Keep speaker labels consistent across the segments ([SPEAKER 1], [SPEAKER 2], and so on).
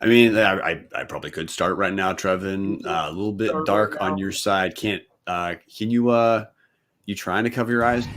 [SPEAKER 1] I mean, I probably could start right now, Trevin. A little bit dark on your side. Can you trying to cover your eyes?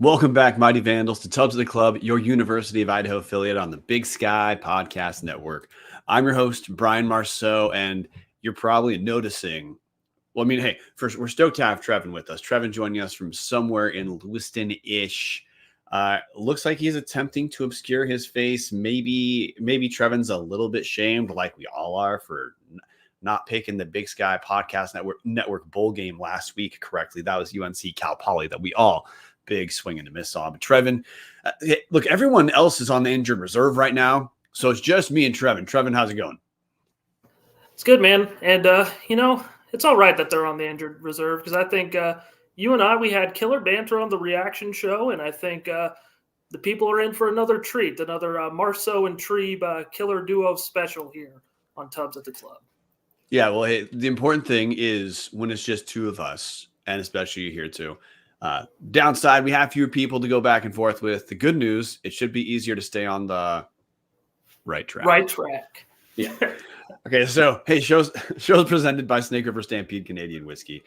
[SPEAKER 1] Welcome back, Mighty Vandals, to Tubs of the Club, your University of Idaho affiliate on the Big Sky Podcast Network. I'm your host, Bryan Marceau, and you're probably noticing, well, I mean, hey, first, we're stoked to have Trevin with us. Trevin joining us from somewhere in Lewiston-ish. Looks like he's attempting to obscure his face. Maybe Trevin's a little bit shamed, like we all are, for not picking the Big Sky Podcast Network bowl game last week correctly. That was UNC Cal Poly that we all big swing and a miss on. But Trevin, look, everyone else is on the injured reserve right now, so it's just me and Trevin. Trevin, how's it going?
[SPEAKER 2] It's good, man. And, it's all right that they're on the injured reserve, because I think you and I, we had killer banter on the reaction show, and I think the people are in for another treat, another Marceau and Trebe killer duo special here on Tubs at the Club.
[SPEAKER 1] Yeah, well, hey, the important thing is when it's just two of us, and especially you here too, downside, we have fewer people to go back and forth with. The good news, it should be easier to stay on the right track.
[SPEAKER 2] Right track.
[SPEAKER 1] Yeah. Okay, so, hey, shows presented by Snake River Stampede Canadian Whiskey.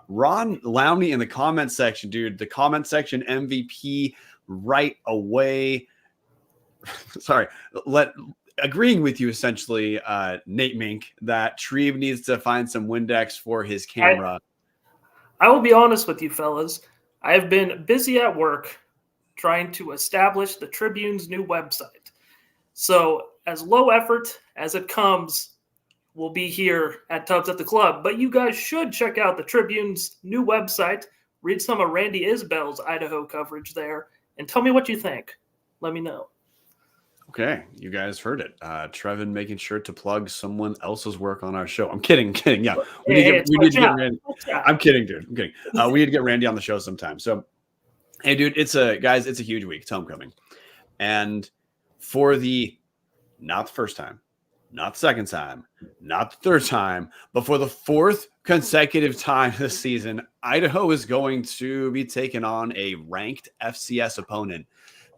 [SPEAKER 1] Ron Lowney in the comment section, dude. The comment section MVP right away. Sorry. Agreeing with you, essentially, Nate Mink, that Trebe needs to find some Windex for his camera.
[SPEAKER 2] I will be honest with you, fellas. I have been busy at work trying to establish the Tribune's new website. So as low effort as it comes, we'll be here at Tubs at the Club. But you guys should check out the Tribune's new website, read some of Randy Isbell's Idaho coverage there, and tell me what you think. Let me know.
[SPEAKER 1] Okay, you guys heard it. Trevin making sure to plug someone else's work on our show. I'm kidding. Yeah, we need to get Randy. I'm kidding, dude. I'm kidding. We need to get Randy on the show sometime. So, hey, dude, it's a huge week. It's homecoming, and for the not the first time, not the second time, not the third time, but for the fourth consecutive time this season, Idaho is going to be taking on a ranked FCS opponent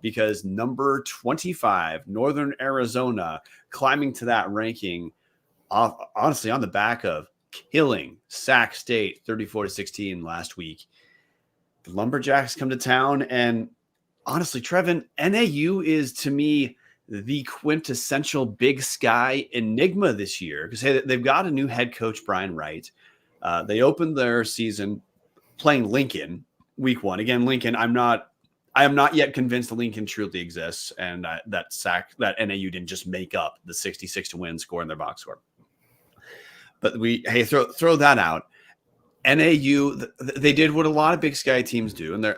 [SPEAKER 1] because number 25, Northern Arizona, climbing to that ranking, honestly, on the back of killing Sac State 34-16 last week. The Lumberjacks come to town, and honestly, Trevin, NAU is to me the quintessential Big Sky enigma this year because hey, they've got a new head coach, Brian Wright. They opened their season playing Lincoln week 1. Again, Lincoln, I am not yet convinced that Lincoln truly exists and that NAU didn't just make up the 66 to win score in their box score. But throw that out. NAU, they did what a lot of Big Sky teams do, and they're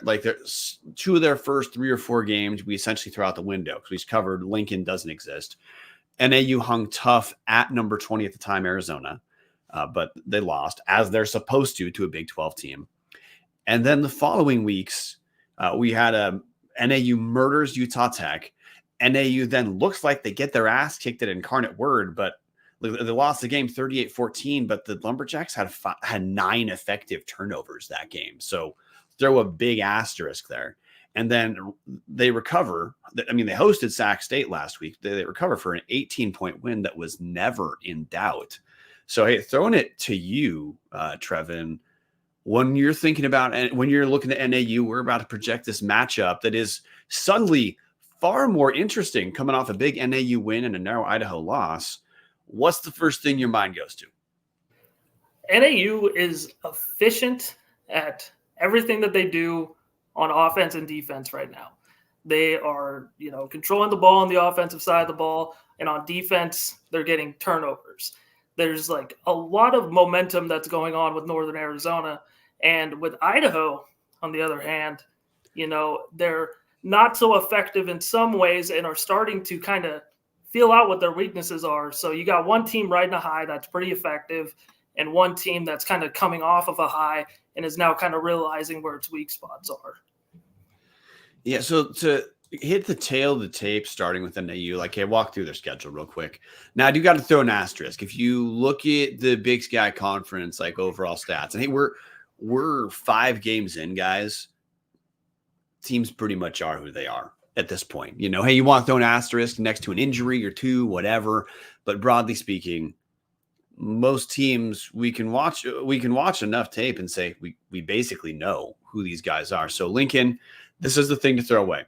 [SPEAKER 1] 2 of their first 3 or 4 games we essentially throw out the window because we covered Lincoln doesn't exist. NAU hung tough at number 20 at the time, Arizona, but they lost as they're supposed to a Big 12 team. And then the following weeks, we had NAU murders Utah Tech. NAU then looks like they get their ass kicked at Incarnate Word, but they lost the game 38-14, but the Lumberjacks had 9 effective turnovers that game. So throw a big asterisk there. And then they recover. I mean, they hosted Sac State last week. They recover for an 18-point win that was never in doubt. So, hey, throwing it to you, Trevin, when you're thinking about and when you're looking at NAU, we're about to project this matchup that is suddenly far more interesting coming off a big NAU win and a narrow Idaho loss. What's the first thing your mind goes to?
[SPEAKER 2] NAU is efficient at everything that they do on offense and defense right now. They are, controlling the ball on the offensive side of the ball, and on defense, they're getting turnovers. There's like a lot of momentum that's going on with Northern Arizona, and with Idaho, on the other hand, they're not so effective in some ways and are starting to kind of feel out what their weaknesses are. So you got one team riding a high that's pretty effective and one team that's kind of coming off of a high and is now kind of realizing where its weak spots are.
[SPEAKER 1] Yeah, so to hit the tail of the tape, starting with NAU, walk through their schedule real quick. Now, I do got to throw an asterisk. If you look at the Big Sky Conference, overall stats, and hey, we're 5 games in, guys. Teams pretty much are who they are at this point. Hey, you want to throw an asterisk next to an injury or 2, whatever. But broadly speaking, most teams we can watch enough tape and say we basically know who these guys are. So Lincoln, this is the thing to throw away.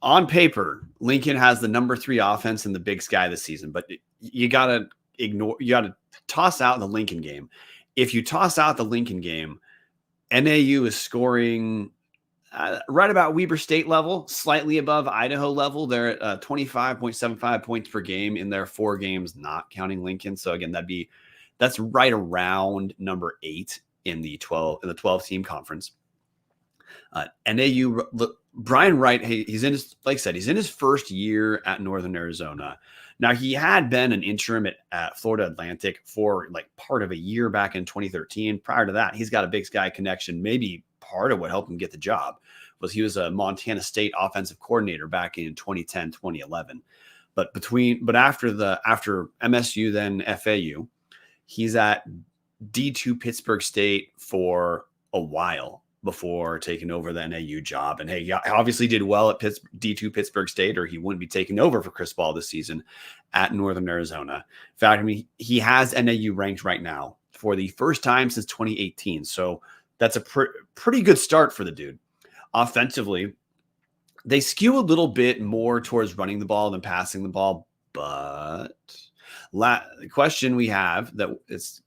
[SPEAKER 1] On paper, Lincoln has the number 3 offense in the Big Sky this season, but you got to toss out the Lincoln game. If you toss out the Lincoln game, NAU is scoring right about Weber State level, slightly above Idaho level. They're at 25.75 points per game in their 4 games, not counting Lincoln. So again, that's right around number 8 in the 12 team conference. NAU, Brian Wright, he's in his first year at Northern Arizona. Now, he had been an interim at Florida Atlantic for part of a year back in 2013. Prior to that, he's got a Big Sky connection. Maybe part of what helped him get the job was he was a Montana State offensive coordinator back in 2010, 2011. But after MSU, then FAU, he's at D2 Pittsburgh State for a while before taking over the NAU job. And hey, he obviously did well at D2 Pittsburgh State, or he wouldn't be taking over for Chris Ball this season at Northern Arizona. In fact, he has NAU ranked right now for the first time since 2018. So that's a pretty good start for the dude. Offensively, they skew a little bit more towards running the ball than passing the ball. But the question we have that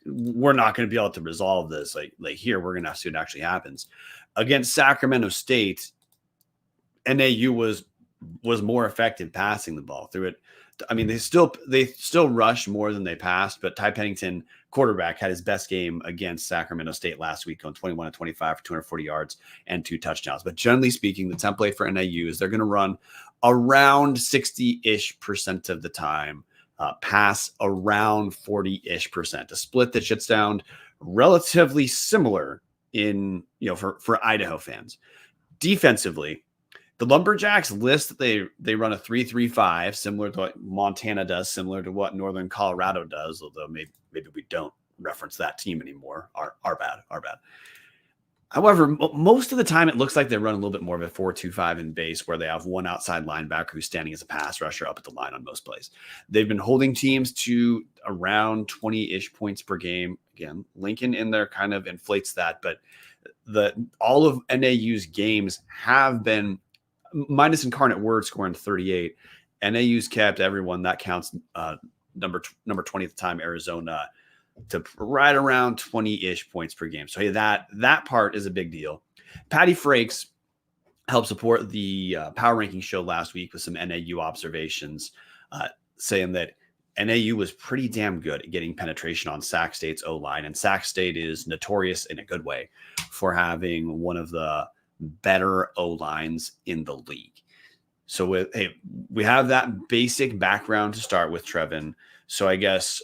[SPEAKER 1] we're not going to be able to resolve this. Here, we're going to have to see what actually happens. Against Sacramento State, NAU was more effective passing the ball through it. I mean, they still rushed more than they passed, but Ty Pennington, quarterback, had his best game against Sacramento State last week on 21-25 for 240 yards and 2 touchdowns. But generally speaking, the template for NAU is they're going to run around 60-ish% of the time, pass around 40-ish%, a split that should sound relatively similar for Idaho fans. Defensively, The Lumberjacks list that they run a 3-3-5, similar to what Montana does, similar to what Northern Colorado does, although maybe we don't reference that team anymore. Our bad. However, most of the time it looks like they run a little bit more of a 4-2-5 in base, where they have one outside linebacker who's standing as a pass rusher up at the line on most plays. They've been holding teams to around 20-ish points per game. Again, Lincoln in there kind of inflates that, but all of NAU's games have been, minus Incarnate Word scoring 38. NAU's kept everyone that counts number 20 at the time, Arizona, to right around 20-ish points per game. So hey, that part is a big deal. Patty Frakes helped support the power ranking show last week with some NAU observations, saying that NAU was pretty damn good at getting penetration on Sac State's O-line, and Sac State is notorious in a good way for having one of the better O-lines in the league. So we have that basic background to start with, Trevin. So I guess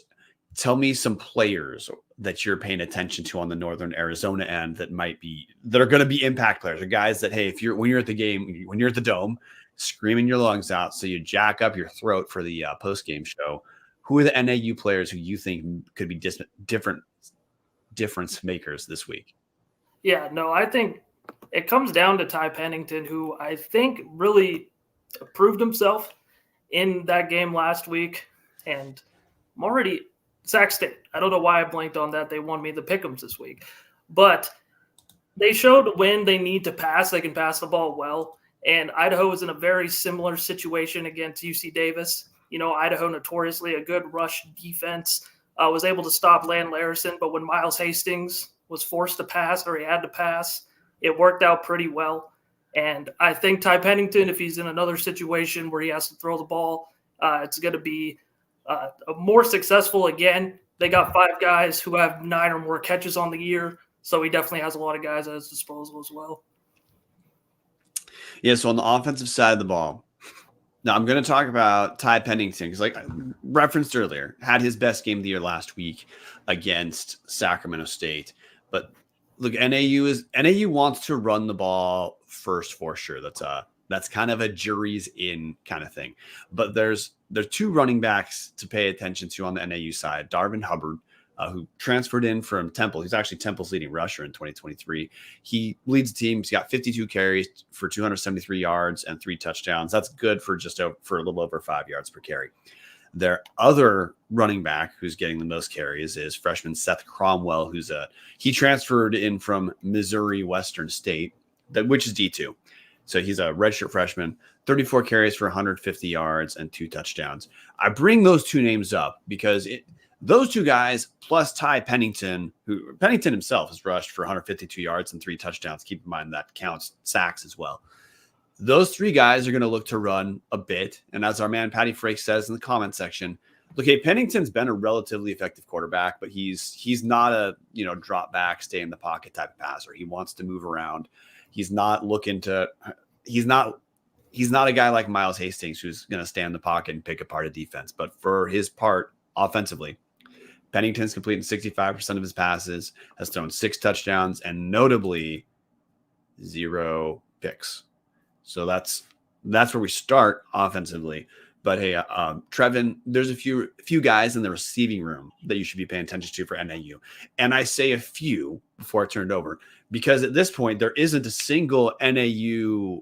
[SPEAKER 1] tell me some players that you're paying attention to on the Northern Arizona end that are going to be impact players, or guys that, hey, when you're at the game, when you're at the Dome, screaming your lungs out so you jack up your throat for the post-game show. Who are the NAU players who you think could be difference makers this week?
[SPEAKER 2] Yeah, no, I think it comes down to Ty Pennington, who I think really proved himself in that game last week. And I'm already Sac State. I don't know why I blanked on that. They won me the pick'ems this week. But they showed when they need to pass, they can pass the ball well. And Idaho is in a very similar situation against UC Davis. You know, Idaho notoriously a good rush defense, was able to stop Landon Ellison, but when Miles Hastings was forced to pass, or he had to pass, it worked out pretty well. And I think Ty Pennington, if he's in another situation where he has to throw the ball, it's going to be more successful again. They got 5 guys who have 9 or more catches on the year, so he definitely has a lot of guys at his disposal as well.
[SPEAKER 1] Yeah, so on the offensive side of the ball, now I'm going to talk about Ty Pennington because, like I referenced earlier, had his best game of the year last week against Sacramento State. But look, NAU wants to run the ball first for sure. That's kind of a jury's in kind of thing. But there's 2 running backs to pay attention to on the NAU side. Darvin Hubbard, who transferred in from Temple. He's actually Temple's leading rusher in 2023. He leads the team. He's got 52 carries for 273 yards and 3 touchdowns. That's good for for a little over 5 yards per carry. Their other running back who's getting the most carries is freshman Seth Cromwell, he transferred in from Missouri Western State, which is D2. So he's a redshirt freshman, 34 carries for 150 yards and 2 touchdowns. I bring those 2 names up because those 2 guys plus Ty Pennington, who Pennington himself has rushed for 152 yards and 3 touchdowns. Keep in mind that counts sacks as well. Those 3 guys are going to look to run a bit. And as our man Patty Frakes says in the comment section, look, hey, Pennington's been a relatively effective quarterback, but he's not a drop back, stay in the pocket type of passer. He wants to move around. He's not a guy like Miles Hastings who's going to stand in the pocket and pick apart a defense. But for his part, offensively, Pennington's completing 65% of his passes, has thrown 6 touchdowns, and notably 0 picks. So that's where we start offensively. But hey, Trevin, there's a few guys in the receiving room that you should be paying attention to for NAU. And I say a few before I turn it over, because at this point, there isn't a single NAU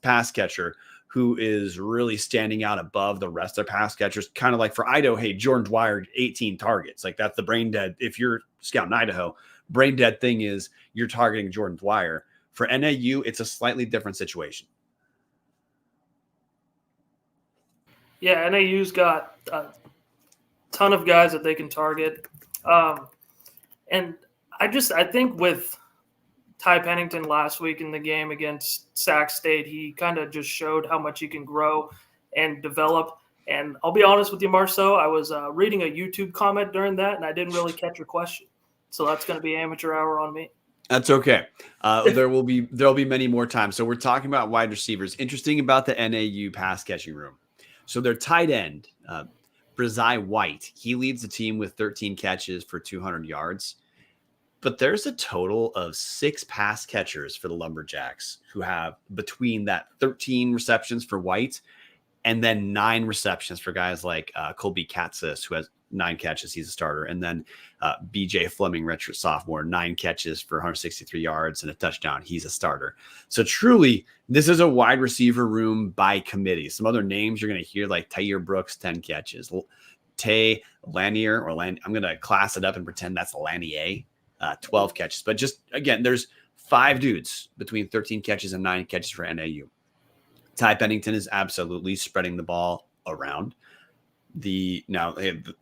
[SPEAKER 1] pass catcher who is really standing out above the rest of their pass catchers. Kind of like for Idaho, hey, Jordan Dwyer, 18 targets. Like that's the brain dead. If you're scouting Idaho, brain dead thing is you're targeting Jordan Dwyer. For NAU, it's a slightly different situation.
[SPEAKER 2] Yeah, NAU's got a ton of guys that they can target. And I think with Ty Pennington last week in the game against Sac State, he kind of just showed how much he can grow and develop. And I'll be honest with you, Marceau, I was reading a YouTube comment during that, and I didn't really catch your question. So that's going to be amateur hour on me. That's
[SPEAKER 1] okay. There'll be many more times. So we're talking about wide receivers. Interesting about the NAU pass catching room. So their tight end, Brazai White, he leads the team with 13 catches for 200 yards. but there's a total of 6 pass catchers for the Lumberjacks who have between that 13 receptions for White and then 9 receptions for guys like Colby Katzis, who has 9 catches. He's a starter. And then BJ Fleming, redshirt sophomore, 9 catches for 163 yards and a touchdown. He's a starter. So truly, this is a wide receiver room by committee. Some other names you're going to hear, like Tyre Brooks, 10 catches. Tay Lanier, I'm going to class it up and pretend that's Lanier, 12 catches. But just, again, there's 5 dudes between 13 catches and 9 catches for NAU. Ty Pennington is absolutely spreading the ball around.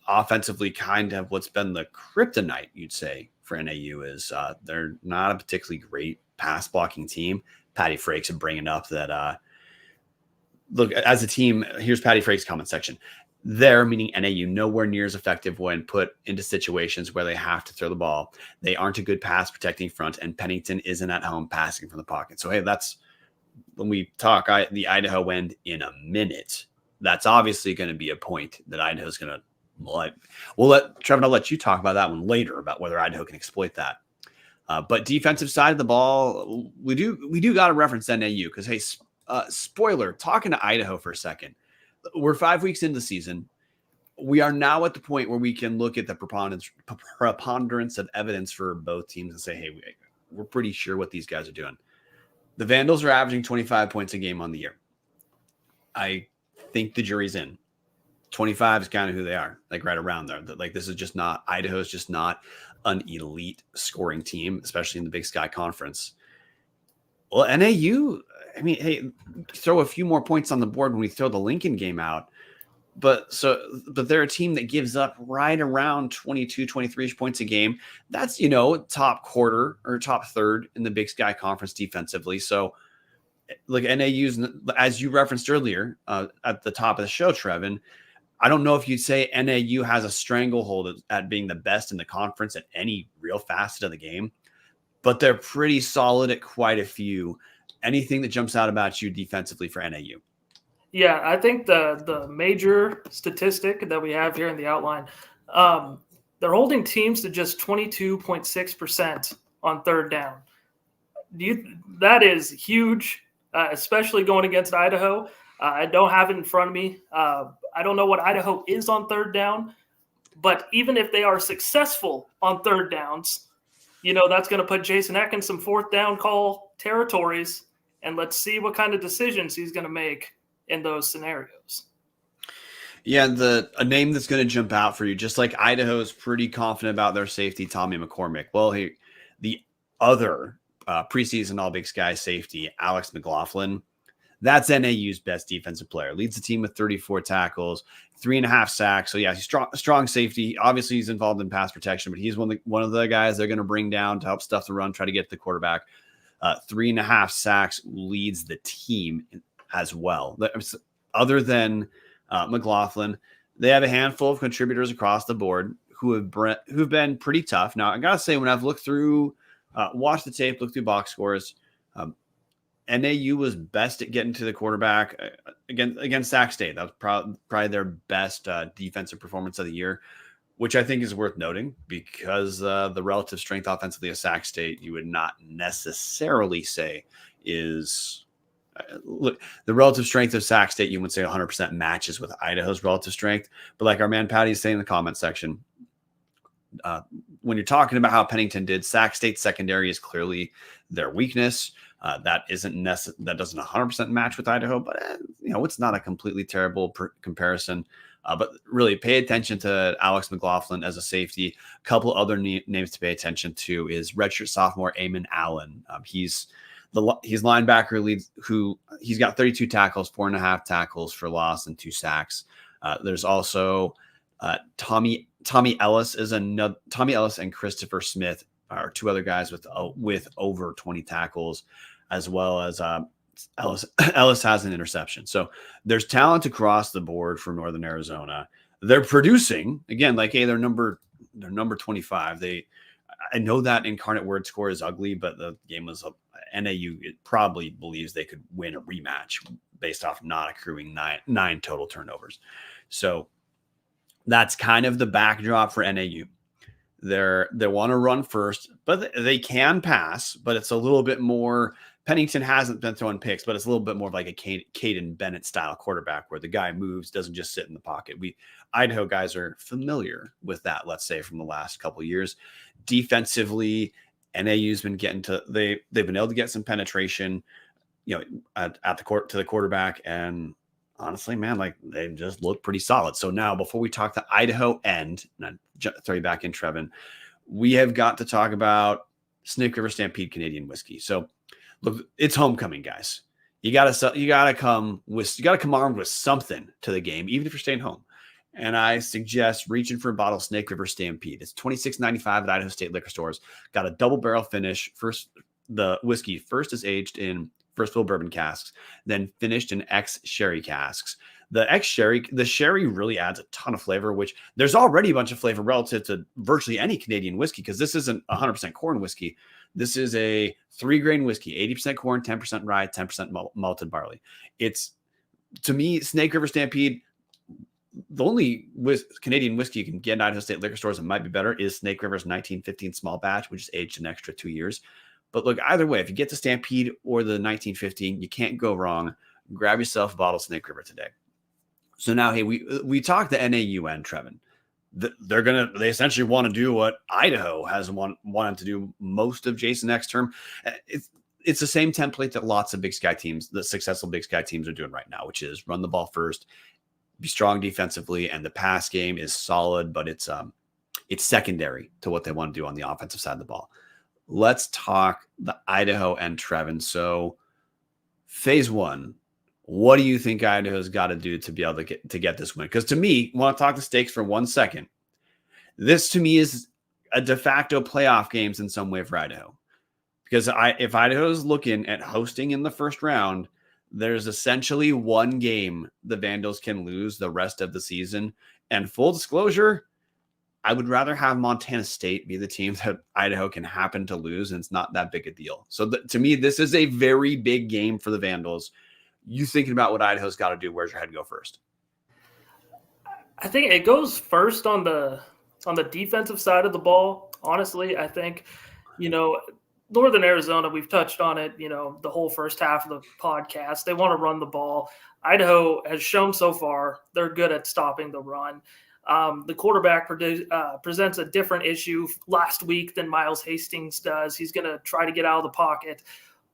[SPEAKER 1] Offensively, kind of what's been the kryptonite, you'd say, for NAU is they're not a particularly great pass blocking team. Patty Frakes bringing up that, look, as a team, here's Patty Frakes' comment section. They're, meaning NAU, nowhere near as effective when put into situations where they have to throw the ball. They aren't a good pass protecting front, and Pennington isn't at home passing from the pocket. So, hey, that's when we talk the Idaho end in a minute. That's obviously going to be a point that Idaho's going to like. Trevor, I'll let you talk about that one later, about whether Idaho can exploit that. But defensive side of the ball, we do got to reference NAU because, hey, spoiler, talking to Idaho for a second. We're 5 weeks into the season. We are now at the point where we can look at the preponderance of evidence for both teams and say, hey, we're pretty sure what these guys are doing. The Vandals are averaging 25 points a game on the year. I think the jury's in. 25 is kind of who they are, like right around there. Like, this is just not, Idaho's just not an elite scoring team, especially in the Big Sky Conference. Well, NAU, I mean, hey, throw a few more points on the board when we throw the Lincoln game out. But they're a team that gives up right around 22, 23 points a game. That's, top quarter or top third in the Big Sky Conference defensively. So, like, NAU's, as you referenced earlier at the top of the show, Trevin, I don't know if you'd say NAU has a stranglehold at being the best in the conference at any real facet of the game, but they're pretty solid at quite a few. Anything that jumps out about you defensively for NAU?
[SPEAKER 2] Yeah, I think the major statistic that we have here in the outline, they're holding teams to just 22.6% on third down. That is huge, especially going against Idaho. I don't have it in front of me. I don't know what Idaho is on third down, but even if they are successful on third downs, that's going to put Jason Eck in some fourth down call territories, and let's see what kind of decisions he's going to make in those scenarios.
[SPEAKER 1] Yeah, a name that's going to jump out for you, just like Idaho is pretty confident about their safety, Tommy McCormick. Well, the other preseason All Big Sky safety, Alex McLaughlin, that's NAU's best defensive player. Leads the team with 34 tackles, 3.5 sacks. So yeah, he's strong safety. Obviously, he's involved in pass protection, but he's one of the guys they're going to bring down to help stuff the run, try to get the quarterback. 3.5 sacks, leads the team as well. Other than McLaughlin, they have a handful of contributors across the board who've been pretty tough. Now, I gotta say, when I've looked through, watched the tape, looked through box scores, NAU was best at getting to the quarterback against Sac State. That was probably their best defensive performance of the year, which I think is worth noting because the relative strength offensively of Sac State, you would not necessarily say is look, the relative strength of Sac State, you would say 100% matches with Idaho's relative strength. But like our man Patty is saying in the comment section, when you're talking about how Pennington did, Sac State secondary is clearly their weakness. That doesn't 100% match with Idaho, but it's not a completely terrible comparison. But really pay attention to Alex McLaughlin as a safety. A couple other names to pay attention to is redshirt sophomore Eamon Allen. He's linebacker leads, who he's got 32 tackles, 4.5 tackles for loss and 2 sacks. There's also Tommy Ellis Tommy Ellis and Christopher Smith are 2 other guys with over 20 tackles, as well as Ellis has an interception. So there's talent across the board for Northern Arizona. They're producing again, like, hey, they're number 25. I know that Incarnate Word score is ugly, but the game was NAU. It probably believes they could win a rematch based off not accruing nine total turnovers. So that's kind of the backdrop for NAU. They want to run first, but they can pass, but it's a little bit more. Pennington hasn't been throwing picks, but it's a little bit more of like a Caden Bennett style quarterback where the guy moves, doesn't just sit in the pocket. Idaho guys are familiar with that, let's say, from the last couple of years. Defensively, NAU's been they've been able to get some penetration, at the court to the quarterback. And honestly, man, like they just look pretty solid. So now before we talk the Idaho end, and I throw you back in, Trevin, we have got to talk about Snake River Stampede Canadian whiskey. So look, it's homecoming, guys. You gotta come armed with something to the game, even if you're staying home. And I suggest reaching for a bottle of Snake River Stampede. It's $26.95 at Idaho State liquor stores. Got a double barrel finish. The whiskey first is aged in first fill bourbon casks, then finished in ex-sherry casks. The sherry really adds a ton of flavor, which there's already a bunch of flavor relative to virtually any Canadian whiskey, because this isn't 100% corn whiskey. This is a 3-grain whiskey, 80% corn, 10% rye, 10% malted barley. It's, to me, Snake River Stampede, the only Canadian whiskey you can get in Idaho State liquor stores that might be better is Snake River's 1915 small batch, which is aged an extra 2 years. But look, either way, if you get the Stampede or the 1915, you can't go wrong. Grab yourself a bottle of Snake River today. So now, hey, we talked the NAU end, Trevin. They essentially want to do what Idaho has wanted to do most of Jason X term. It's the same template that lots of Big Sky teams, the successful Big Sky teams, are doing right now, which is run the ball first, be strong defensively, and the pass game is solid, but it's secondary to what they want to do on the offensive side of the ball. Let's talk the Idaho and Trevin. So phase one, what do you think Idaho's got to do to be able to get this win? Because to me, I want to talk the stakes for 1 second. This to me is a de facto playoff games in some way for Idaho. Because if Idaho's looking at hosting in the first round, there's essentially one game the Vandals can lose the rest of the season. And full disclosure, I would rather have Montana State be the team that Idaho can happen to lose, and it's not that big a deal. So to me, this is a very big game for the Vandals. You thinking about what Idaho's got to do? Where's your head go first?
[SPEAKER 2] I think it goes first on the defensive side of the ball. Honestly, I think, Northern Arizona, we've touched on it, the whole first half of the podcast. They want to run the ball. Idaho has shown so far they're good at stopping the run. The quarterback presents a different issue last week than Miles Hastings does. He's going to try to get out of the pocket.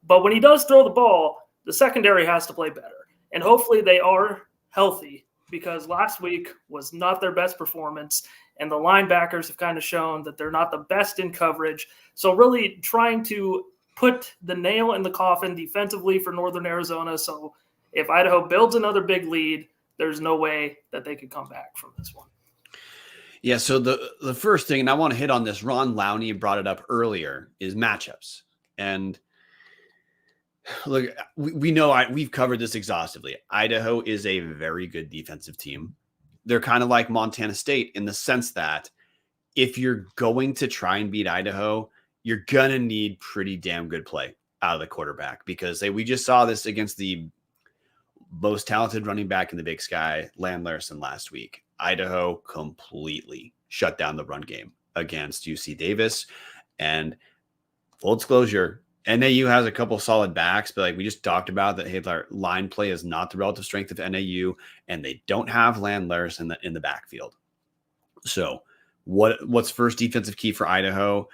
[SPEAKER 2] But when he does throw the ball, the secondary has to play better. And hopefully they are healthy, because last week was not their best performance. And the linebackers have kind of shown that they're not the best in coverage. So really trying to put the nail in the coffin defensively for Northern Arizona. So if Idaho builds another big lead, there's no way that they could come back from this one.
[SPEAKER 1] Yeah, so the first thing, and I want to hit on this, Ron Lowney brought it up earlier, is matchups. And look, we know we've covered this exhaustively. Idaho is a very good defensive team. They're kind of like Montana State in the sense that if you're going to try and beat Idaho, you're going to need pretty damn good play out of the quarterback, because we just saw this against the most talented running back in the Big Sky, Ellison, last week. Idaho completely shut down the run game against UC Davis. And full disclosure, NAU has a couple solid backs, but like we just talked about, that their line play is not the relative strength of NAU, and they don't have Landlers in the backfield. So what's first defensive key for Idaho?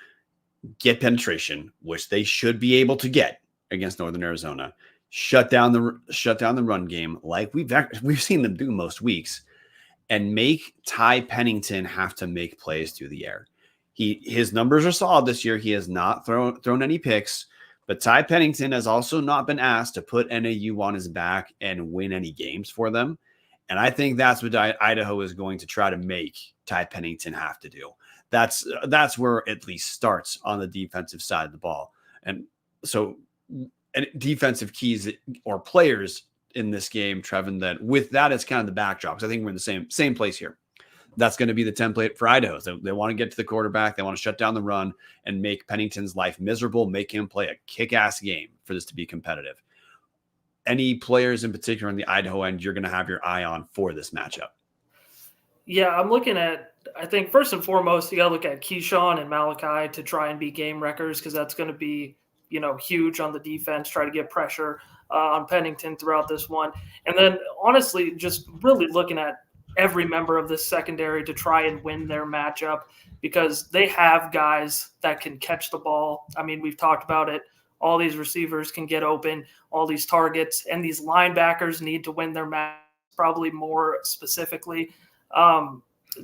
[SPEAKER 1] Get penetration, which they should be able to get against Northern Arizona. Shut down the run game like we've seen them do most weeks, and make Ty Pennington have to make plays through the air. His numbers are solid this year. He has not thrown any picks, but Ty Pennington has also not been asked to put NAU on his back and win any games for them. And I think that's what Idaho is going to try to make Ty Pennington have to do. That's where it at least starts on the defensive side of the ball. And so defensive keys or players in this game, Trevin, that with that as kind of the backdrop, because I think we're in the same place here. That's going to be the template for Idaho. So they want to get to the quarterback. They want to shut down the run and make Pennington's life miserable, make him play a kick-ass game for this to be competitive. Any players in particular on the Idaho end you're going to have your eye on for this matchup?
[SPEAKER 2] Yeah, I'm looking at I think first and foremost, you got to look at Keyshawn and Malachi to try and be game wreckers, because that's going to be, huge on the defense, try to get pressure on Pennington throughout this one. And then honestly, just really looking at every member of this secondary to try and win their matchup, because they have guys that can catch the ball. I mean, we've talked about it. All these receivers can get open, all these targets, and these linebackers need to win their match probably more specifically.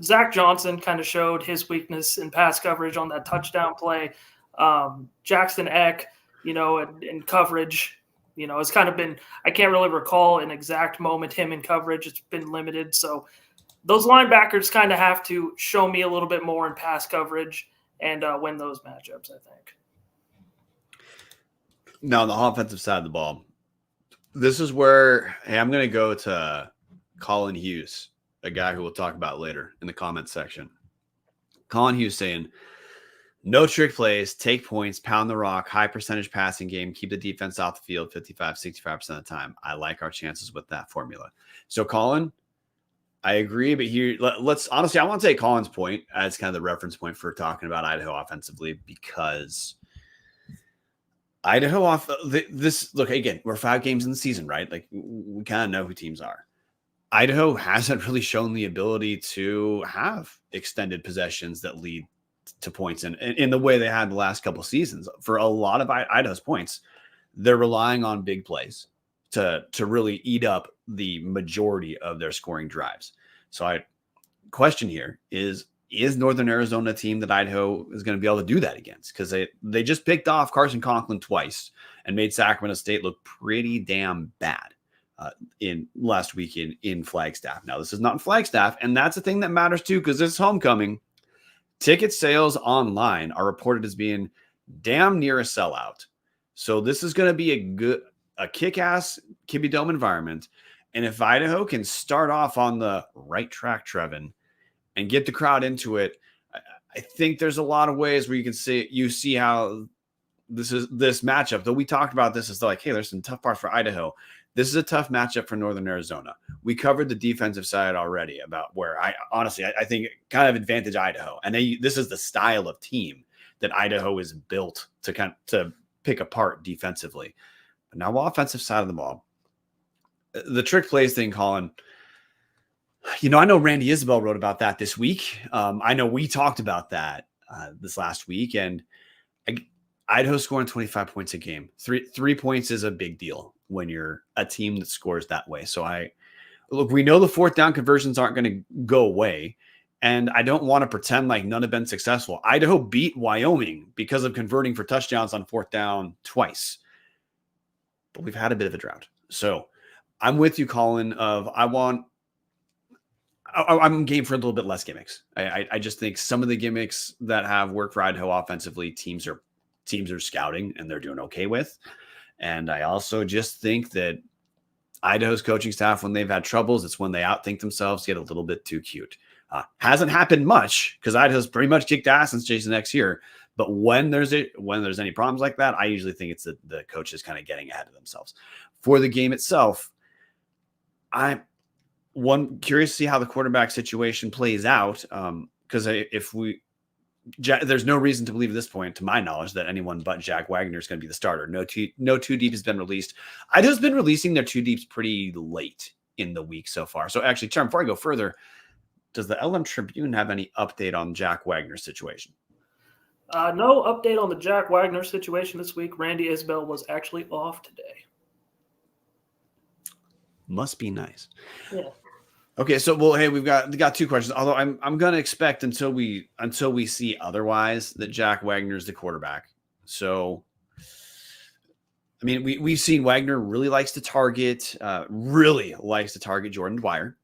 [SPEAKER 2] Zach Johnson kind of showed his weakness in pass coverage on that touchdown play. Jackson Eck, in coverage, it's kind of been, I can't really recall an exact moment him in coverage. It's been limited. So those linebackers kind of have to show me a little bit more in pass coverage and win those matchups, I think.
[SPEAKER 1] Now, on the offensive side of the ball, this is where, I'm going to go to Colin Hughes, a guy who we'll talk about later in the comments section. Colin Hughes saying, no trick plays, take points, pound the rock, high percentage passing game, keep the defense off the field 55, 65% of the time. I like our chances with that formula. So, Colin, I agree, but here, let's honestly, I want to take Colin's point as kind of the reference point for talking about Idaho offensively, because Idaho look, again, we're 5 games in the season, right? Like, we kind of know who teams are. Idaho hasn't really shown the ability to have extended possessions that lead to points in the way they had the last couple seasons. For a lot of Idaho's points, they're relying on big plays to really eat up the majority of their scoring drives. So question here is Northern Arizona a team that Idaho is going to be able to do that against? Because they just picked off Carson Conklin twice and made Sacramento State look pretty damn bad in last week in Flagstaff. Now, this is not in Flagstaff, and that's a thing that matters too, because this homecoming, ticket sales online are reported as being damn near a sellout. So this is going to be a kick-ass Kibbie Dome environment. And if Idaho can start off on the right track, Trevin, and get the crowd into it, I think there's a lot of ways where you see how this matchup, though we talked about this as like, hey, there's some tough parts for Idaho. This is a tough matchup for Northern Arizona. We covered the defensive side already about where I think kind of advantage Idaho. And this is the style of team that Idaho is built to pick apart defensively. But now, offensive side of the ball, the trick plays thing, Colin, I know Randy Isabel wrote about that this week. I know we talked about that this last week, and Idaho scoring 25 points a game. 3 points is a big deal when you're a team that scores that way. So we know the 4th down conversions aren't going to go away, and I don't want to pretend like none have been successful. Idaho beat Wyoming because of converting for touchdowns on 4th down twice, but we've had a bit of a drought. So I'm with you, Colin, I'm game for a little bit less gimmicks. I just think some of the gimmicks that have worked for Idaho offensively, teams are scouting and they're doing okay with. And I also just think that Idaho's coaching staff, when they've had troubles, it's when they outthink themselves, get a little bit too cute. Hasn't happened much because Idaho's pretty much kicked ass since Jason X here. But when there's any problems like that, I usually think it's the coaches kind of getting ahead of themselves. For the game itself, I'm curious to see how the quarterback situation plays out. Because there's no reason to believe at this point, to my knowledge, that anyone but Jack Wagner is going to be the starter. No two deep has been released. Idaho's been releasing their 2 deeps pretty late in the week so far. So actually, Charm, before I go further, does the LM Tribune have any update on Jack Wagner's situation?
[SPEAKER 2] No update on the Jack Wagner situation this week. Randy Isbell was actually off today.
[SPEAKER 1] Must be nice.
[SPEAKER 2] Yeah.
[SPEAKER 1] Okay, so hey, we got 2 questions. Although I'm gonna expect until we see otherwise that Jack Wagner is the quarterback. So, I mean, we've seen Wagner really likes to target Jordan Dwyer,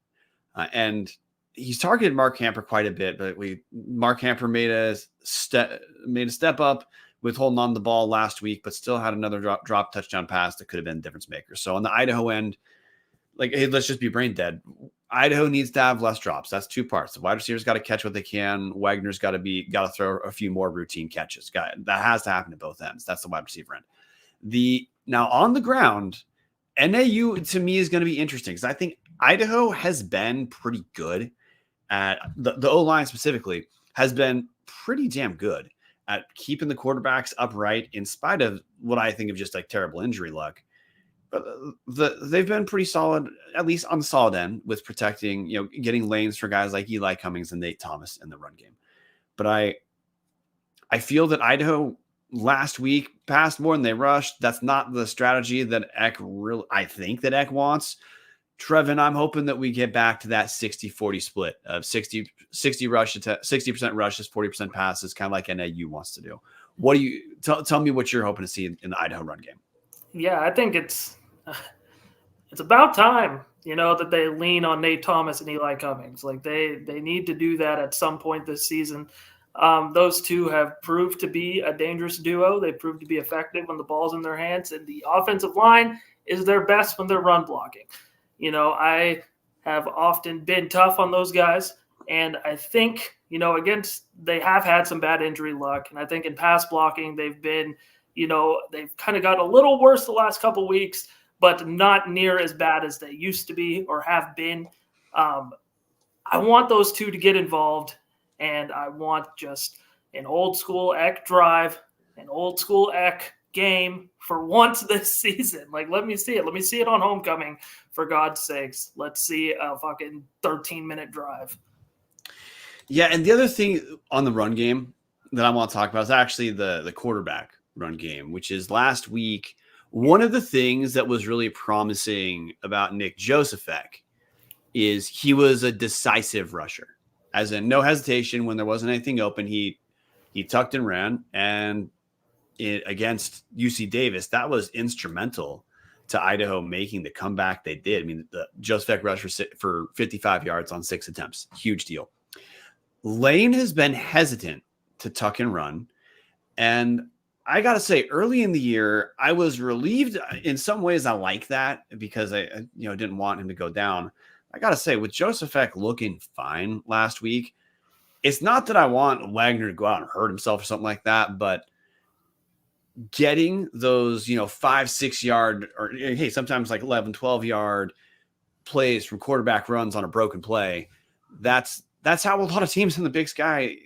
[SPEAKER 1] and he's targeted Mark Hamper quite a bit. But Mark Hamper made a step up with holding on the ball last week, but still had another drop touchdown pass that could have been a difference maker. So on the Idaho end, like, hey, let's just be brain dead. Idaho needs to have less drops. That's 2 parts. The wide receivers got to catch what they can. Wagner's got to throw a few more routine catches. That has to happen at both ends. That's the wide receiver end. Now on the ground, NAU to me is going to be interesting because I think Idaho has been pretty good at the O-line specifically has been pretty damn good at keeping the quarterbacks upright in spite of what I think of just like terrible injury luck. But they've been pretty solid, at least on the solid end, with protecting, getting lanes for guys like Eli Cummings and Nate Thomas in the run game. But I feel that Idaho last week passed more than they rushed. That's not the strategy that I think that Eck wants. Trevin, I'm hoping that we get back to that 60-40 split of 60% rushes, 40% passes, kind of like NAU wants to do. What do you tell me what you're hoping to see in the Idaho run game?
[SPEAKER 2] Yeah, I think it's about time, that they lean on Nate Thomas and Eli Cummings. Like they need to do that at some point this season. Those two have proved to be a dangerous duo. They proved to be effective when the ball's in their hands, and the offensive line is their best when they're run blocking. I have often been tough on those guys, and I think, they have had some bad injury luck, and I think in pass blocking they've been, they've kind of got a little worse the last couple of weeks, but not near as bad as they used to be or have been. I want those two to get involved, and I want just an old school Eck drive, an old school Eck game for once this season. Like, let me see it. Let me see it on homecoming, for God's sakes. Let's see a fucking 13-minute drive.
[SPEAKER 1] Yeah, and the other thing on the run game that I want to talk about is actually the quarterback run game, which is last week. One of the things that was really promising about Nick Josepek is he was a decisive rusher, as in no hesitation when there wasn't anything open. He tucked and ran, and against UC Davis, that was instrumental to Idaho making the comeback they did. I mean, the Josepek rushed for 55 yards on 6 attempts. Huge deal. Lane has been hesitant to tuck and run, and I got to say, early in the year, I was relieved. In some ways, I like that because I didn't want him to go down. I got to say, with Josepek looking fine last week, it's not that I want Wagner to go out and hurt himself or something like that, but getting those, 5-6 yard or hey, sometimes like 11, 12 yard plays from quarterback runs on a broken play. That's how a lot of teams in the Big Sky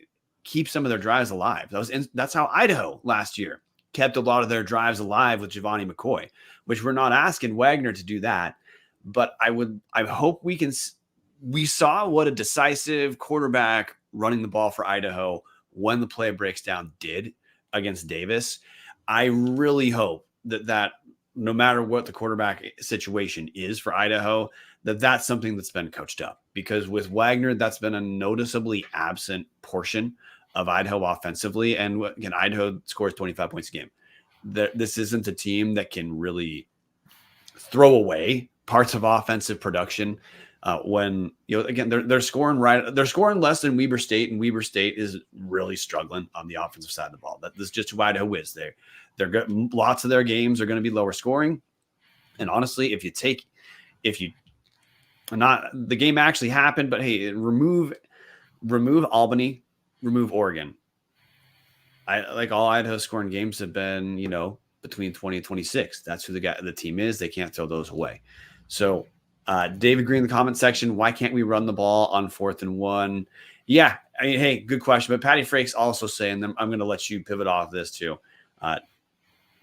[SPEAKER 1] keep some of their drives alive. That's how Idaho last year kept a lot of their drives alive with Giovanni McCoy, which we're not asking Wagner to do that. But I hope we saw what a decisive quarterback running the ball for Idaho when the play breaks down did against Davis. I really hope that no matter what the quarterback situation is for Idaho, that's something that's been coached up, because with Wagner, that's been a noticeably absent portion of Idaho offensively. And again, Idaho scores 25 points a game. This isn't a team that can really throw away parts of offensive production when, again, they're scoring less than Weber State, and Weber State is really struggling on the offensive side of the ball. That's just who Idaho is. They're good. Lots of their games are going to be lower scoring. And honestly, the game actually happened, but hey, remove Albany, remove Oregon. All Idaho scoring games have been, between 20 and 26. That's who the team is. They can't throw those away. So David Green in the comment section, why can't we run the ball on 4th and 1? Yeah, I mean, hey, good question. But Patty Frake's also saying, I'm going to let you pivot off this too.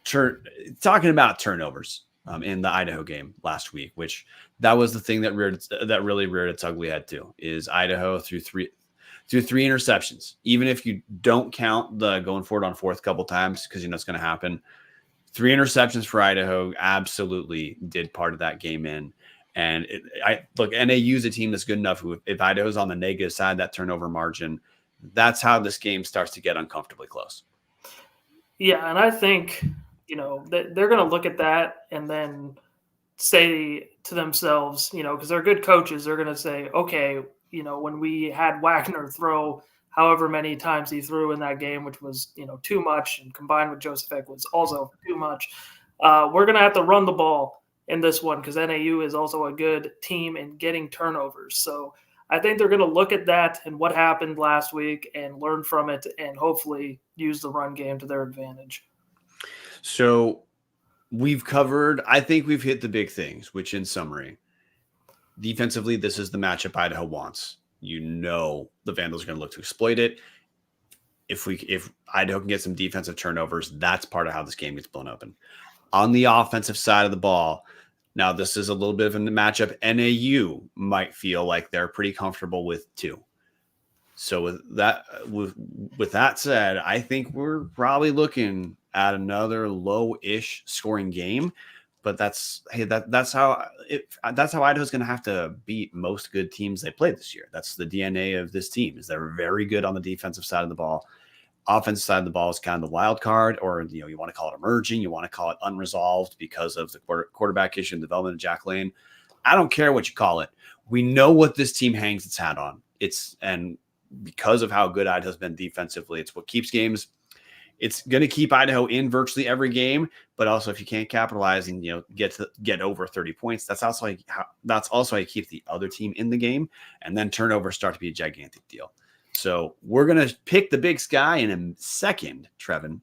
[SPEAKER 1] Talking about turnovers in the Idaho game last week, which that was the thing that really reared its ugly head too, is Idaho threw three interceptions. Even if you don't count the going forward on 4th couple times, because it's going to happen. 3 interceptions for Idaho absolutely did part of that game in. And NAU is a team that's good enough who, if Idaho's on the negative side, that turnover margin, that's how this game starts to get uncomfortably close.
[SPEAKER 2] Yeah, and I think, they're going to look at that and then say to themselves, because they're good coaches, they're going to say, okay, when we had Wagner throw however many times he threw in that game, which was, too much, and combined with Josepek was also too much, we're going to have to run the ball in this one, because NAU is also a good team in getting turnovers. So I think they're going to look at that and what happened last week and learn from it, and hopefully use the run game to their advantage.
[SPEAKER 1] So I think we've hit the big things, which in summary, defensively, this is the matchup Idaho wants. the Vandals are going to look to exploit it. If Idaho can get some defensive turnovers, that's part of how this game gets blown open. On the offensive side of the ball, now this is a little bit of a matchup NAU might feel like they're pretty comfortable with too. So with that said, I think we're probably looking at another low-ish scoring game, but that's how Idaho's going to have to beat most good teams they played this year. That's the DNA of this team, is they're very good on the defensive side of the ball. Offensive side of the ball is kind of the wild card, or you want to call it emerging, you want to call it unresolved because of the quarterback issue and development of Jack Lane. I don't care what you call it. We know what this team hangs its hat on. And because of how good Idaho's been defensively, it's what keeps games. It's going to keep Idaho in virtually every game, but also if you can't capitalize and get over 30 points, that's also how you keep the other team in the game, and then turnovers start to be a gigantic deal. So we're going to pick the Big Sky in a second, Trevin.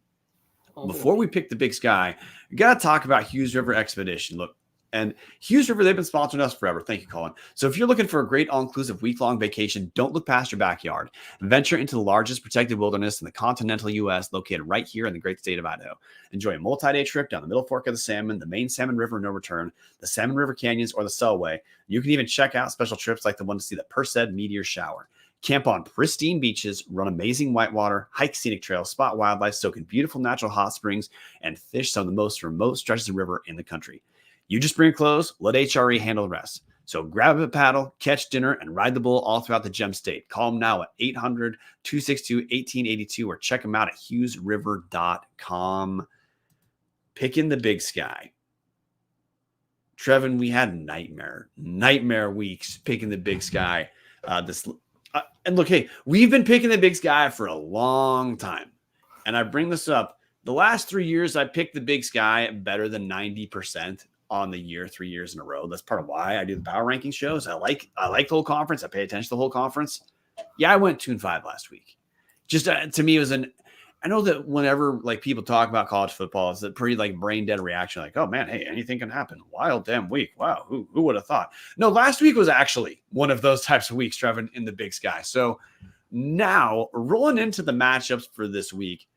[SPEAKER 1] Before we pick the Big Sky, we got to talk about Hughes River Expedition. Look, and Hughes River, they've been sponsoring us forever. Thank you, Colin. So if you're looking for a great all-inclusive week-long vacation, don't look past your backyard. Venture into the largest protected wilderness in the continental U.S., located right here in the great state of Idaho. Enjoy a multi-day trip down the Middle Fork of the Salmon, the main Salmon River no return, the Salmon River Canyons, or the Selway. You can even check out special trips like the one to see the Perseid meteor shower. Camp on pristine beaches, run amazing whitewater, hike scenic trails, spot wildlife, soak in beautiful natural hot springs, and fish some of the most remote stretches of river in the country. You just bring your clothes, let HRE handle the rest. So grab a paddle, catch dinner, and ride the bull all throughout the Gem State. Call them now at 800-262-1882 or check them out at hughesriver.com. Picking the Big Sky. Trevin, we had nightmare weeks picking the Big Sky. And look, hey, we've been picking the Big Sky for a long time. And I bring this up. The last 3 years, I picked the Big Sky better than 90% on the year, 3 years in a row. That's part of why I do the power ranking shows. I like the whole conference. I pay attention to the whole conference. Yeah, I went 2-5 last week. Just to me, it was I know that whenever people talk about college football, it's a pretty brain dead reaction. Like, oh man, hey, anything can happen. Wild damn week. Wow. Who would have thought? No, last week was actually one of those types of weeks, Trevin, in the Big Sky. So now rolling into the matchups for this week,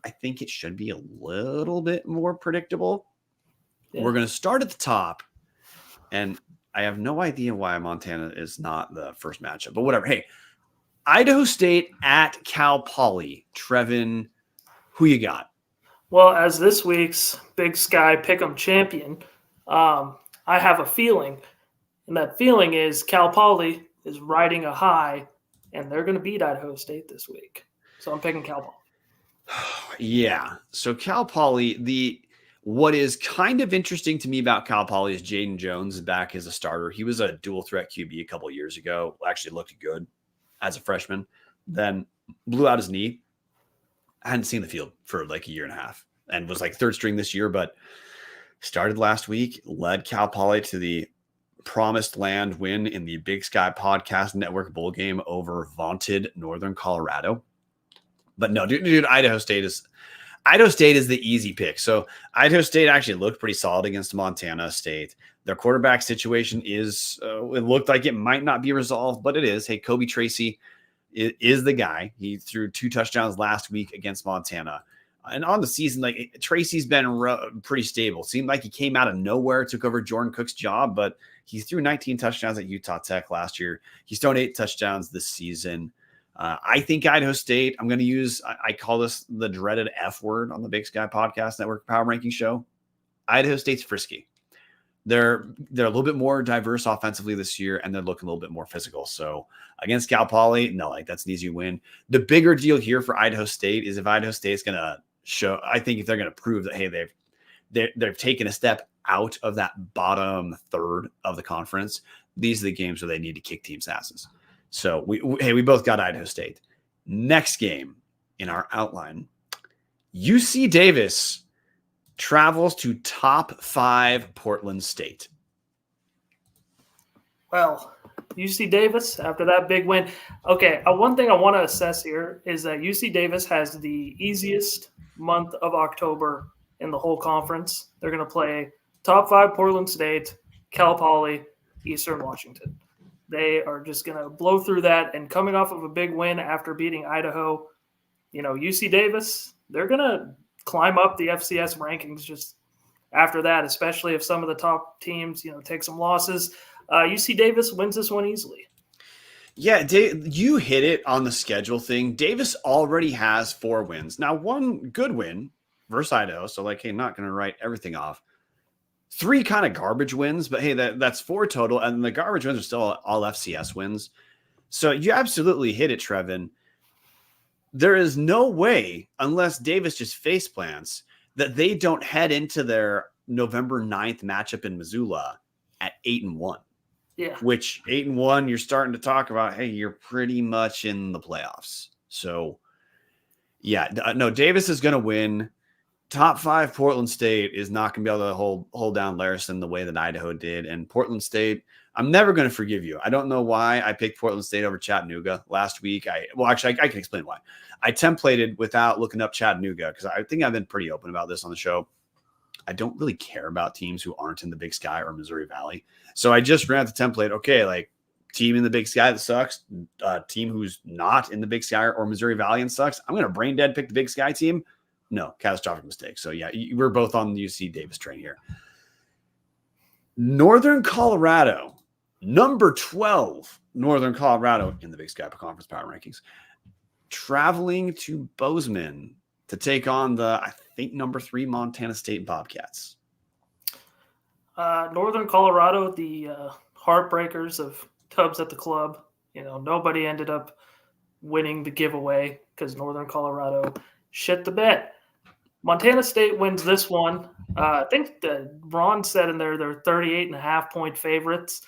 [SPEAKER 1] I think it should be a little bit more predictable. Yeah. We're going to start at the top, and I have no idea why Montana is not the first matchup, but whatever. Hey, Idaho State at Cal Poly. Trevin, who you got?
[SPEAKER 2] Well, as this week's Big Sky Pick'em champion, I have a feeling, and that feeling is Cal Poly is riding a high, and they're going to beat Idaho State this week. So I'm picking Cal Poly.
[SPEAKER 1] Yeah. So Cal Poly, what is kind of interesting to me about Cal Poly is Jaden Jones is back as a starter. He was a dual threat QB a couple of years ago. Actually looked good as a freshman. Then blew out his knee. I hadn't seen the field for a year and a half and was third string this year, but started last week, led Cal Poly to the promised land win in the Big Sky Podcast Network bowl game over vaunted Northern Colorado. But no, dude, Idaho State is the easy pick. So Idaho State actually looked pretty solid against Montana State. Their quarterback situation is, it looked like it might not be resolved, but it is. Hey, Kobe Tracy is the guy. He threw 2 touchdowns last week against Montana. And on the season, Tracy's been pretty stable. Seemed like he came out of nowhere, took over Jordan Cook's job, but he threw 19 touchdowns at Utah Tech last year. He's thrown 8 touchdowns this season. I think Idaho State, I'm going to use, I call this the dreaded F word on the Big Sky Podcast Network Power Ranking Show. Idaho State's frisky. They're a little bit more diverse offensively this year, and they're looking a little bit more physical. So against Cal Poly, no, that's an easy win. The bigger deal here for Idaho State is if Idaho State's going to show, I think if they're going to prove that, hey, they've taken a step out of that bottom third of the conference, these are the games where they need to kick teams' asses. So we both got Idaho State. Next game in our outline, UC Davis travels to top 5 Portland State.
[SPEAKER 2] Well, UC Davis, after that big win. Okay, one thing I want to assess here is that UC Davis has the easiest month of October in the whole conference. They're going to play top 5 Portland State, Cal Poly, Eastern Washington. They are just going to blow through that. And coming off of a big win after beating Idaho, UC Davis, they're going to climb up the FCS rankings just after that, especially if some of the top teams, take some losses. UC Davis wins this one easily.
[SPEAKER 1] Yeah, you hit it on the schedule thing. Davis already has 4 wins. Now, one good win versus Idaho, so not going to write everything off. 3 kind of garbage wins, but hey, that's 4 total, and the garbage wins are still all FCS wins. So you absolutely hit it, Trevin. There is no way, unless Davis just face plants, that they don't head into their November 9th matchup in Missoula at 8-1.
[SPEAKER 2] Yeah.
[SPEAKER 1] Which 8-1, you're starting to talk about, hey, you're pretty much in the playoffs. So, yeah, no, Davis is going to win. Top 5 Portland State is not going to be able to hold down Larison the way that Idaho did. And Portland State, I'm never going to forgive you. I don't know why I picked Portland State over Chattanooga last week. I can explain why. I templated without looking up Chattanooga because I think I've been pretty open about this on the show. I don't really care about teams who aren't in the Big Sky or Missouri Valley. So I just ran the template. Okay, team in the Big Sky that sucks, team who's not in the Big Sky or Missouri Valley and sucks. I'm going to brain dead pick the Big Sky team. No, catastrophic mistake. So yeah, we're both on the UC Davis train here. Northern Colorado, number 12, Northern Colorado in the Big Sky Conference Power Rankings, traveling to Bozeman to take on the, I think, number 3 Montana State Bobcats.
[SPEAKER 2] Northern Colorado, the heartbreakers of Tubs at the Club. Nobody ended up winning the giveaway because Northern Colorado shit the bed. Montana State wins this one. I think Ron said in there they're 38.5 point favorites.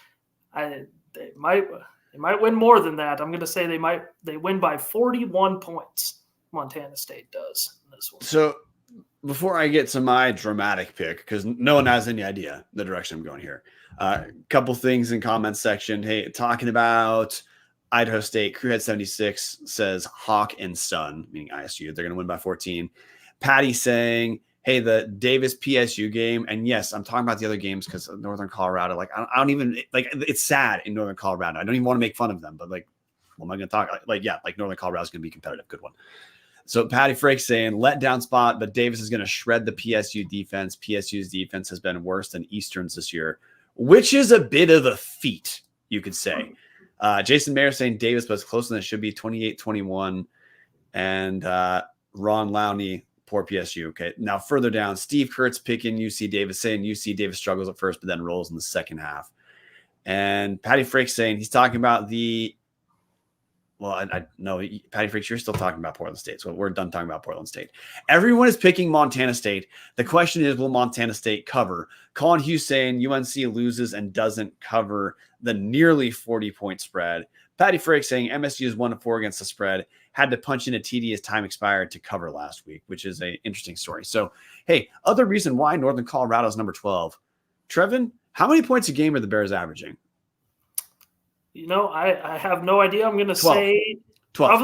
[SPEAKER 2] They might win more than that. I'm going to say they win by 41 points. Montana State does in this one.
[SPEAKER 1] So before I get to my dramatic pick, because no one has any idea the direction I'm going here, a couple things in comments section. Hey, talking about Idaho State, Crewhead76 says Hawk and Son, meaning ISU, they're going to win by 14. Patty saying, hey, the Davis PSU game. And yes, I'm talking about the other games because Northern Colorado, I don't even, it's sad in Northern Colorado. I don't even want to make fun of them, but what am I going to talk? Northern Colorado is going to be competitive. Good one. So Patty Frake saying letdown spot, but Davis is going to shred the PSU defense. PSU's defense has been worse than Eastern's this year, which is a bit of a feat, you could say. Jason Mayer saying Davis, but it's closer than it should be, 28-21. And Ron Lowney, poor PSU. Okay, now further down, Steve Kurtz picking UC Davis, saying UC Davis struggles at first, but then rolls in the second half. And Patty Frake saying he's talking about the I know, Patty Freaks, you're still talking about Portland State. So we're done talking about Portland State. Everyone is picking Montana State. The question is, will Montana State cover? Colin Hughes saying UNC loses and doesn't cover the nearly 40-point spread. Patty Freaks saying MSU is 1-4 against the spread. Had to punch in a TD as time expired to cover last week, which is an interesting story. So, hey, other reason why Northern Colorado is number 12. Trevin, how many points a game are the Bears averaging?
[SPEAKER 2] I have no idea. I'm going to say 12. I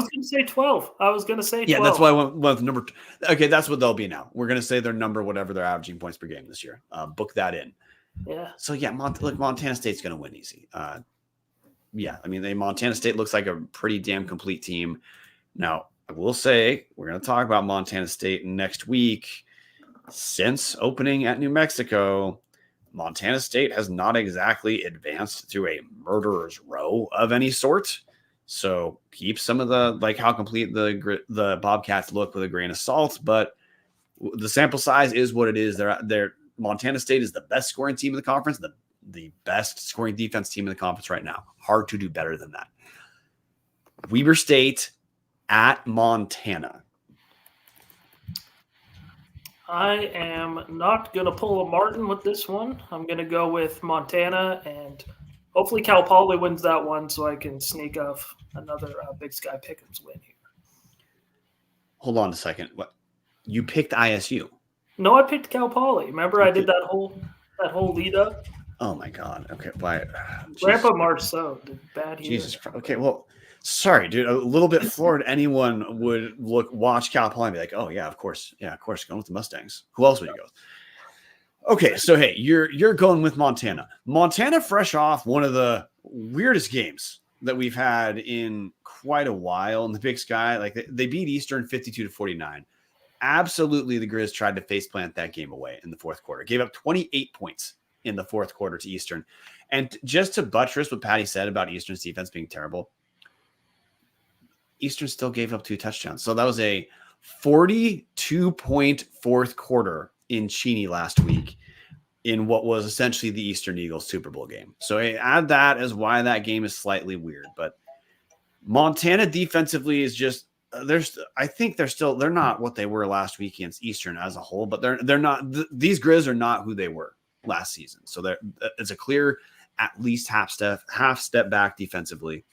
[SPEAKER 2] was going to say 12.
[SPEAKER 1] Yeah, that's why I went with number. Okay, that's what they'll be now. We're going to say their number, whatever they're averaging points per game this year. Book that in.
[SPEAKER 2] Yeah.
[SPEAKER 1] So, yeah, Montana State's going to win easy. Montana State looks like a pretty damn complete team. Now, I will say we're going to talk about Montana State next week. Since opening at New Mexico, Montana State has not exactly advanced to a murderer's row of any sort. So keep some of the, how complete the Bobcats look with a grain of salt, but the sample size is what it is. They're Montana State is the best scoring team in the conference, the best scoring defense team in the conference right now. Hard to do better than that. Weber State at Montana.
[SPEAKER 2] I am not going to pull a Martin with this one. I'm going to go with Montana, and hopefully Cal Poly wins that one so I can sneak off another Big Sky Pick'ems win here.
[SPEAKER 1] Hold on a second. What? You picked ISU?
[SPEAKER 2] No, I picked Cal Poly. Remember I did that whole lead up?
[SPEAKER 1] Oh, my God. Okay. Why?
[SPEAKER 2] Grandpa Marceau did bad here.
[SPEAKER 1] Jesus. Okay, well, sorry, dude. A little bit floored. Anyone would watch Cal Poly and be like, "Oh yeah, of course, going with the Mustangs." Who else would you go with? Okay, so hey, you're going with Montana. Montana, fresh off one of the weirdest games that we've had in quite a while in the Big Sky. Like they beat Eastern 52-49. Absolutely, the Grizz tried to faceplant that game away in the fourth quarter. Gave up 28 points in the fourth quarter to Eastern. And just to buttress what Patty said about Eastern's defense being terrible, Eastern still gave up 2 touchdowns. So that was a 42-point fourth quarter in Cheney last week in what was essentially the Eastern Eagles Super Bowl game. So I add that as why that game is slightly weird. But Montana defensively is just I think they're not what they were last week against Eastern as a whole, but they're not. These Grizz are not who they were last season. So it's a clear at least half step back defensively.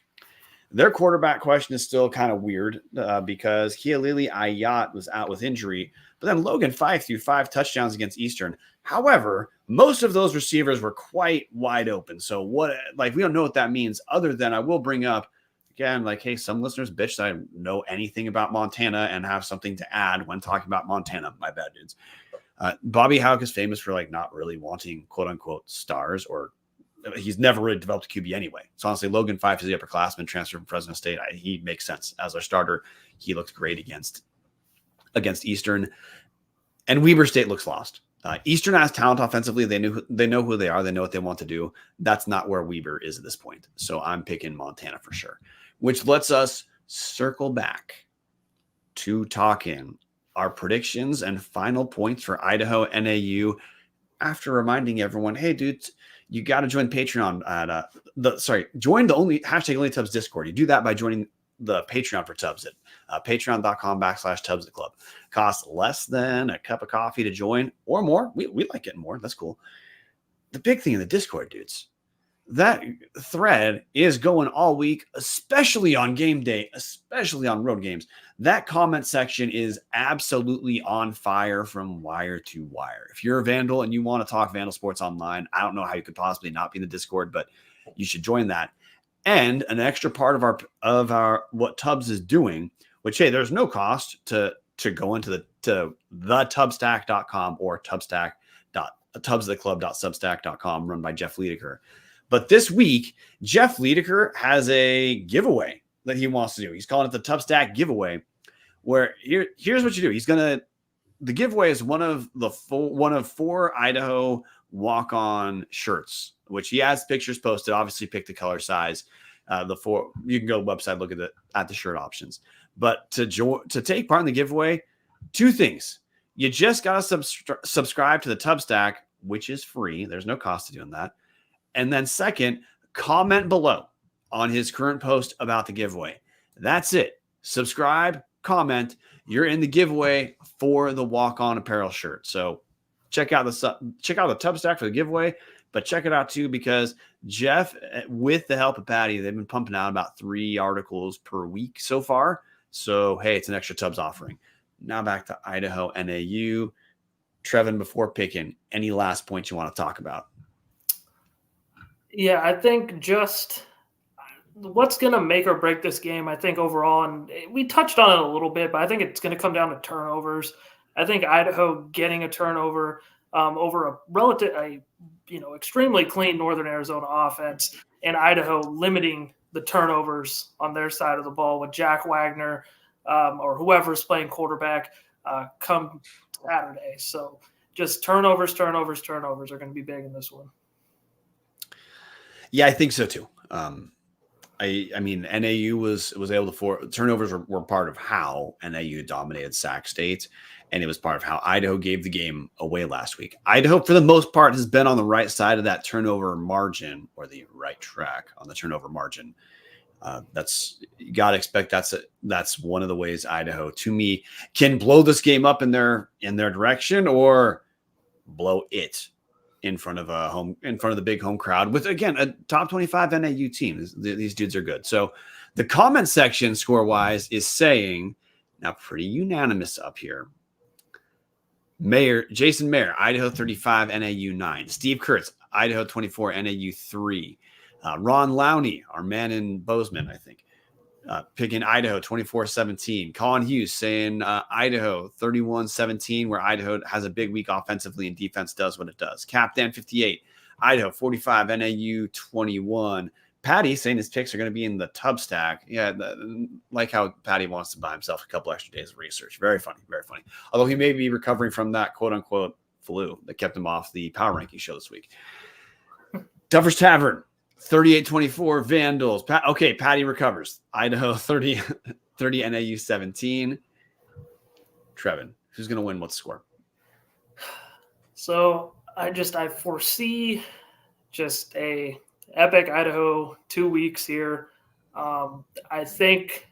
[SPEAKER 1] Their quarterback question is still kind of weird because Kealili Ayat was out with injury, but then Logan Fife threw 5 touchdowns against Eastern. However, most of those receivers were quite wide open. So we don't know what that means other than I will bring up again, like, hey, some listeners bitch that I know anything about Montana and have something to add when talking about Montana. My bad, dudes. Bobby Houck is famous for not really wanting quote unquote stars, or he's never really developed a QB anyway. So honestly, Logan Fife is the upperclassman transfer from Fresno State. He makes sense as our starter. He looked great against Eastern, and Weber State looks lost. Eastern has talent offensively. They know who they are. They know what they want to do. That's not where Weber is at this point. So I'm picking Montana for sure, which lets us circle back to talking our predictions and final points for Idaho NAU after reminding everyone, hey, dudes, you got to join Patreon at join the only Tubs Discord. You do that by joining the Patreon for Tubs at patreon.com/Tubs the Club. Costs less than a cup of coffee to join or more. We like getting more. That's cool. The big thing in the Discord, dudes, that thread is going all week, especially on game day, especially on road games. That comment section is absolutely on fire from wire to wire. If you're a Vandal and you want to talk Vandal sports online, I don't know how you could possibly not be in the Discord, but you should join that. And an extra part of our what Tubs is doing, which, hey, there's no cost to go into the tubstack.com or tubstheclub.substack.com, run by Jeff Liedeker. But this week, Jeff Liedeker has a giveaway that he wants to do. He's calling it the Tubstack giveaway, where here's what you do. The giveaway is one of 4 Idaho walk-on shirts, which he has pictures posted. Obviously, pick the color size. You can go to the website, look at the shirt options. But to take part in the giveaway, 2 things. You just got to subscribe to the Tubstack, which is free. There's no cost to doing that. And then second, comment below on his current post about the giveaway. That's it. Subscribe, comment. You're in the giveaway for the walk-on apparel shirt. So check out the Tubstack for the giveaway, but check it out too, because Jeff, with the help of Patty, they've been pumping out about 3 articles per week so far. So, hey, it's an extra Tubs offering. Now back to Idaho NAU. Trevin, before picking, any last points you want to talk about?
[SPEAKER 2] Yeah, I think just what's going to make or break this game, I think overall, and we touched on it a little bit, but I think it's going to come down to turnovers. I think Idaho getting a turnover over a extremely clean Northern Arizona offense, and Idaho limiting the turnovers on their side of the ball with Jack Wagner or whoever's playing quarterback come Saturday. So just turnovers are going to be big in this one.
[SPEAKER 1] Yeah, I think so too. I mean, NAU was able to turnovers were part of how NAU dominated Sac State, and it was part of how Idaho gave the game away last week. Idaho, for the most part, has been on the right side of that turnover margin, or the right track on the turnover margin. You got to expect that's one of the ways Idaho, to me, can blow this game up in their direction, or blow it in front of the big home crowd with, again, a top 25 NAU team. These dudes are good. So the comment section score wise is saying, now pretty unanimous up here. Jason Mayer, Idaho 35, NAU 9. Steve Kurtz, Idaho 24, NAU 3. Ron Lowney, our man in Bozeman, I think, picking Idaho 24-17. Colin Hughes saying Idaho 31-17, where Idaho has a big week offensively and defense does what it does. Captain 58, Idaho 45, NAU 21. Patty saying his picks are going to be in the tub stack. Yeah, like how Patty wants to buy himself a couple extra days of research. Very funny, very funny. Although he may be recovering from that quote-unquote flu that kept him off the power ranking show this week. Duffers Tavern, 38-24 Vandals. Okay, Patty recovers. Idaho 30 NAU 17. Trevin, who's going to win? What's the score?
[SPEAKER 2] So I foresee just a epic Idaho 2 weeks here. I think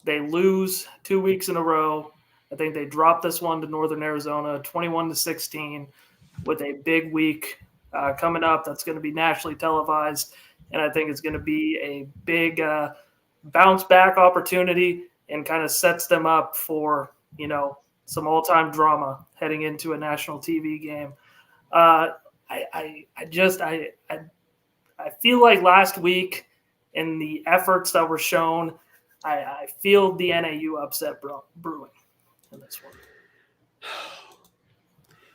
[SPEAKER 2] they lose 2 weeks in a row. I think they drop this one to Northern Arizona 21-16 with a big week coming up that's going to be nationally televised. And I think it's going to be a big bounce back opportunity and kind of sets them up for, some all-time drama heading into a national TV game. I feel like last week in the efforts that were shown, I feel the NAU upset brewing in this one.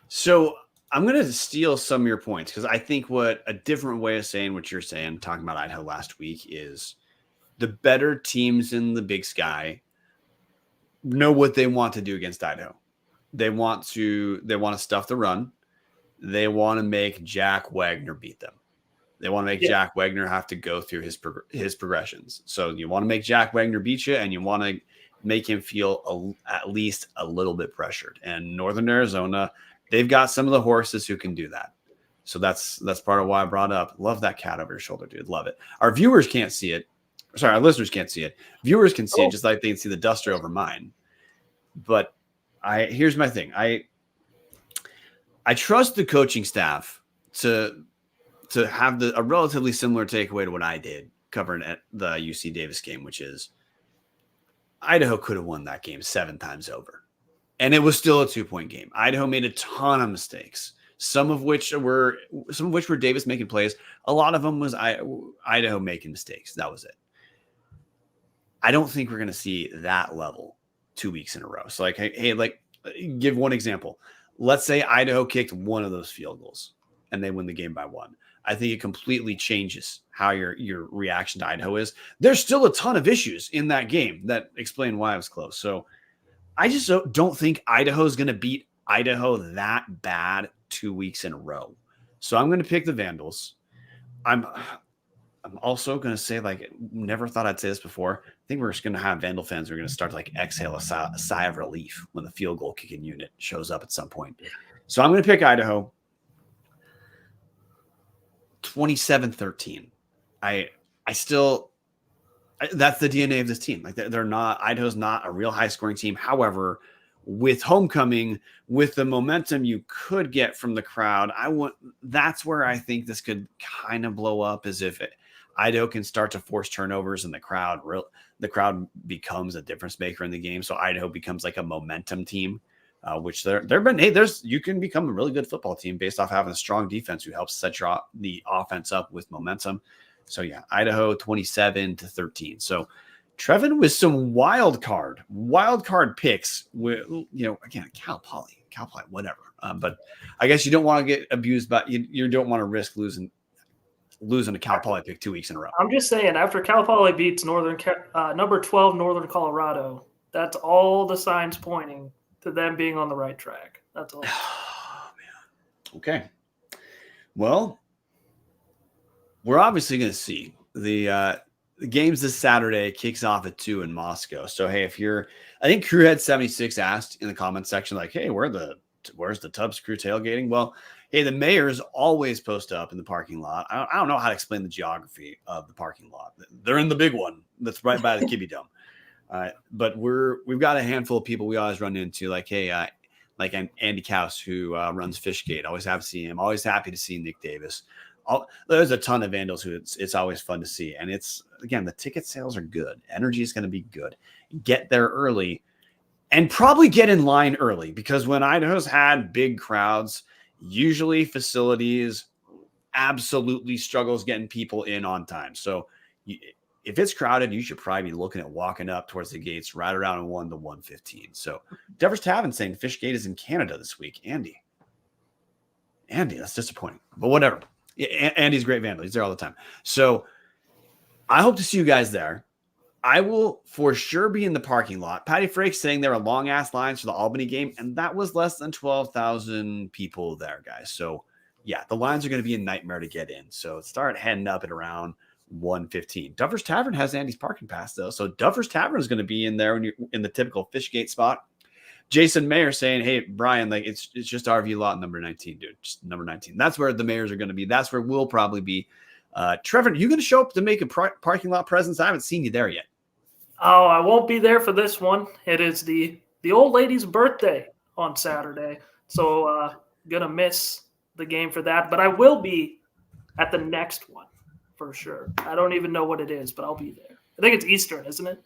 [SPEAKER 1] So I'm going to steal some of your points because I think what a different way of saying what you're saying, talking about Idaho last week, is the better teams in the Big Sky know what they want to do against Idaho. They want to stuff the run. They want to make Jack Wagner beat them. They want to make Jack Wagner have to go through his progressions. So you want to make Jack Wagner beat you, and you want to make him feel at least a little bit pressured. And Northern Arizona, they've got some of the horses who can do that. So that's part of why I brought up. Love that cat over your shoulder, dude. Love it. Our viewers can't see it. Sorry, our listeners can't see it. Viewers can see it just like they can see the duster over mine. But here's my thing. I trust the coaching staff to have a relatively similar takeaway to what I did covering at the UC Davis game, which is Idaho could have won that game 7 times over. And it was still a 2-point game. Idaho made a ton of mistakes, some of which were Davis making plays. A lot of them was Idaho making mistakes. That was it. I don't think we're going to see that level 2 weeks in a row. So give one example. Let's say Idaho kicked one of those field goals and they win the game by 1. I think it completely changes how your reaction to Idaho is. There's still a ton of issues in that game that explain why it was close. So I just don't think Idaho is going to beat Idaho that bad 2 weeks in a row. So I'm going to pick the Vandals. I'm also going to say, never thought I'd say this before. I think we're just going to have Vandal fans who are going to start to exhale a sigh of relief when the field goal kicking unit shows up at some point. So I'm going to pick Idaho 27-13. That's the DNA of this team. Idaho's not a real high scoring team. However, with homecoming, with the momentum you could get from the crowd, that's where I think this could kind of blow up, is if Idaho can start to force turnovers and the crowd becomes a difference maker in the game. So Idaho becomes like a momentum team, which you can become a really good football team based off having a strong defense who helps set the offense up with momentum. So yeah, Idaho 27-13. So Trevin with some wild card picks with, again, Cal Poly, whatever. But I guess you don't want to get abused, but you don't want to risk losing a Cal Poly pick 2 weeks in a row.
[SPEAKER 2] I'm just saying, after Cal Poly beats number 12 Northern Colorado, that's all the signs pointing to them being on the right track. That's all.
[SPEAKER 1] Oh, man. Okay. Well, we're obviously going to see the games this Saturday. Kicks off at 2 in Moscow. So, hey, I think Crewhead76 asked in the comment section, hey, where's the Tubbs crew tailgating? Well, hey, the mayors always post up in the parking lot. I don't know how to explain the geography of the parking lot. They're in the big one that's right by the Kibbe Dome. But we've got a handful of people we always run into, like Andy Kaus, who runs Fishgate. Always happy to see him. Always happy to see Nick Davis. There's a ton of Vandals who it's always fun to see. And the ticket sales are good. Energy is going to be good. Get there early and probably get in line early, because when Idaho's had big crowds, usually facilities absolutely struggles getting people in on time. So if it's crowded, you should probably be looking at walking up towards the gates right around 1 to 1:15. So Devers Tavern saying Fishgate is in Canada this week. Andy, that's disappointing, but whatever. Andy's a great Vandal. He's there all the time. So I hope to see you guys there. I will for sure be in the parking lot. Patty Frake's saying there are long-ass lines for the Albany game, and that was less than 12,000 people there, guys. So, yeah, the lines are going to be a nightmare to get in. So start heading up at around 1:15. Duffer's Tavern has Andy's parking pass, though. So Duffer's Tavern is going to be in there when you're in the typical Fishgate spot. Jason Mayer saying, hey, Brian, like it's just RV lot number 19, dude. Just number 19. That's where the Mayors are going to be. That's where we'll probably be. Trevor, you going to show up to make a parking lot presence? I haven't seen you there yet.
[SPEAKER 2] Oh, I won't be there for this one. It is the old lady's birthday on Saturday. So going to miss the game for that. But I will be at the next one for sure. I don't even know what it is, but I'll be there. I think it's Eastern, isn't it?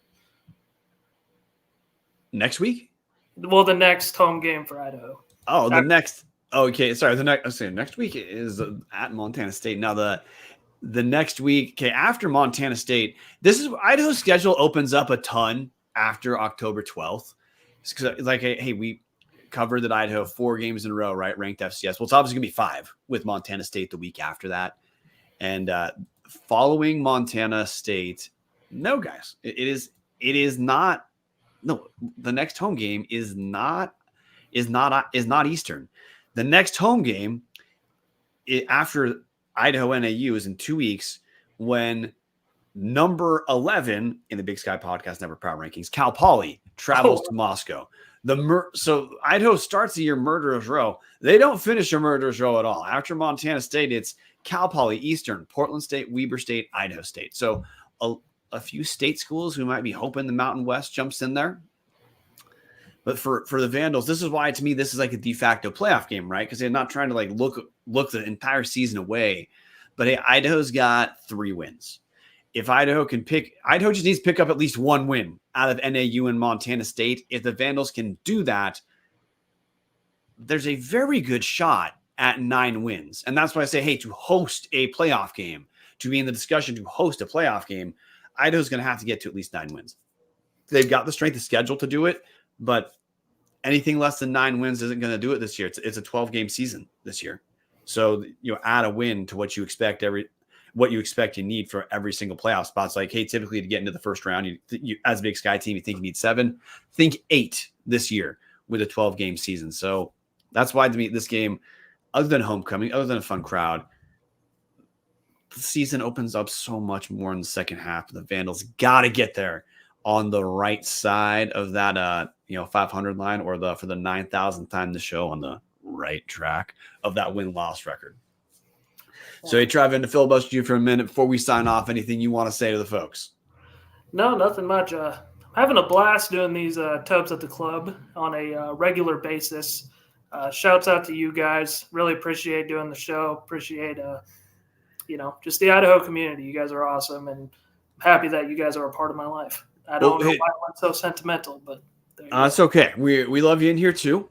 [SPEAKER 1] Next week?
[SPEAKER 2] Well, the next home game for Idaho.
[SPEAKER 1] Oh, the next. Okay, sorry. Next week is at Montana State. Now the next week, okay, after Montana State, this is Idaho's schedule opens up a ton after October 12th. Because like, hey, we covered that Idaho 4 games in a row, right? Ranked FCS. Well, it's obviously gonna be 5 with Montana State the week after that, and following Montana State, no, guys, it is not. No, the next home game is not Eastern. The next home game after Idaho NAU is in 2 weeks when number 11 in the Big Sky Podcast Network Power Rankings, Cal Poly, travels to Moscow. So Idaho starts the year Murderer's Row. They don't finish a Murderer's Row at all. After Montana State, it's Cal Poly, Eastern, Portland State, Weber State, Idaho State. So a few state schools who might be hoping the Mountain West jumps in there. But for the Vandals, this is why, to me, this is like a de facto playoff game, right? Because they're not trying to like look the entire season away. But hey, Idaho's got 3 wins. If Idaho just needs to pick up at least 1 win out of NAU and Montana State. If the Vandals can do that, there's a very good shot at 9 wins. And that's why I say, hey, to host a playoff game, to be in the discussion to host a playoff game, Idaho's going to have to get to at least 9 wins. They've got the strength of schedule to do it, but anything less than 9 wins isn't going to do it this year. It's a 12-game season this year. So, add a win to what you expect you need for every single playoff spot. It's like, hey, typically to get into the first round, you as a Big Sky team, you think you need 7. Think 8 this year with a 12-game season. So that's why, to me, this game, other than homecoming, other than a fun crowd, the season opens up so much more in the second half. The Vandals got to get there on the right side of that 500 line, or for the 9,000th time the show, on the right track of that win-loss record. So, hey, Trevin, to filibuster you for a minute before we sign off, anything you want to say to the folks?
[SPEAKER 2] No, nothing much. I'm having a blast doing these tubs at the club on a regular basis. Shouts out to you guys. Really appreciate doing the show. Appreciate just the Idaho community. You guys are awesome, and I'm happy that you guys are a part of my life. I don't know why I went so sentimental, but
[SPEAKER 1] it's okay. We love you in here too.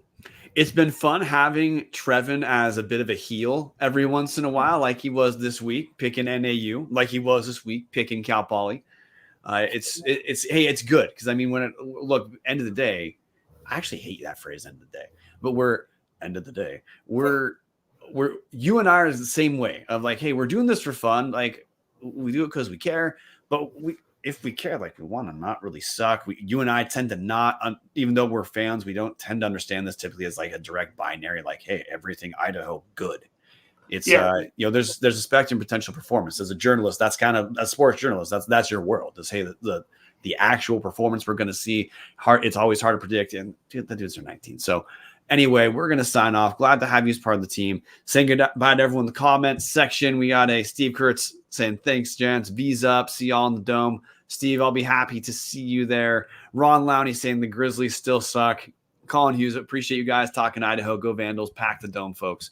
[SPEAKER 1] It's been fun having Trevin as a bit of a heel every once in a while, like he was this week picking NAU, like he was this week picking Cal Poly. It's good because end of the day, I actually hate that phrase, end of the day, but we're you and I are the same way of like, hey, we're doing this for fun. Like we do it because we care, but if we care, like we want to not really suck. You and I tend to not, even though we're fans, we don't tend to understand this typically as like a direct binary, like, hey, everything Idaho good. It's there's a spectrum potential performance. As a journalist, that's kind of a sports journalist. That's your world. To say that the actual performance we're going to see, it's always hard to predict. And the dudes are 19. So anyway, we're going to sign off. Glad to have you as part of the team. Saying goodbye to everyone in the comments section. We got a Steve Kurtz saying, thanks, gents. V's up. See y'all in the dome. Steve, I'll be happy to see you there. Ron Lowney saying the Grizzlies still suck. Colin Hughes, appreciate you guys talking Idaho. Go Vandals. Pack the dome, folks.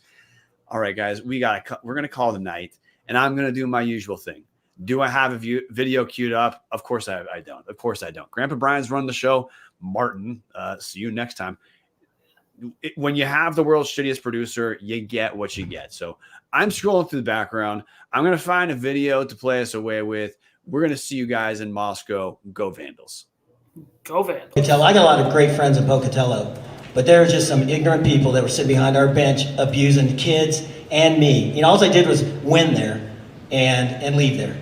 [SPEAKER 1] All right, guys, we're going to call the night, and I'm going to do my usual thing. Do I have a video queued up? Of course I don't. Of course I don't. Grandpa Brian's run the show. Martin, see you next time. When you have the world's shittiest producer, you get what you get. So I'm scrolling through the background. I'm going to find a video to play us away with. We're going to see you guys in Moscow. Go Vandals.
[SPEAKER 2] Go Vandals.
[SPEAKER 3] I got a lot of great friends in Pocatello, but there were just some ignorant people that were sitting behind our bench abusing kids and me. All I did was win there and leave there.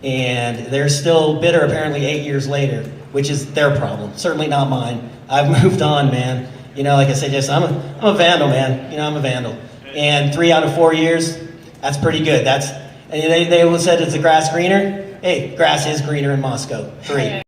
[SPEAKER 3] And they're still bitter apparently 8 years later, which is their problem, certainly not mine. I've moved on, man. You know, like I said, I'm a Vandal, man. You know, I'm a Vandal. And 3 out of 4 years, that's pretty good. And they said, is the grass greener? Hey, grass is greener in Moscow. 3.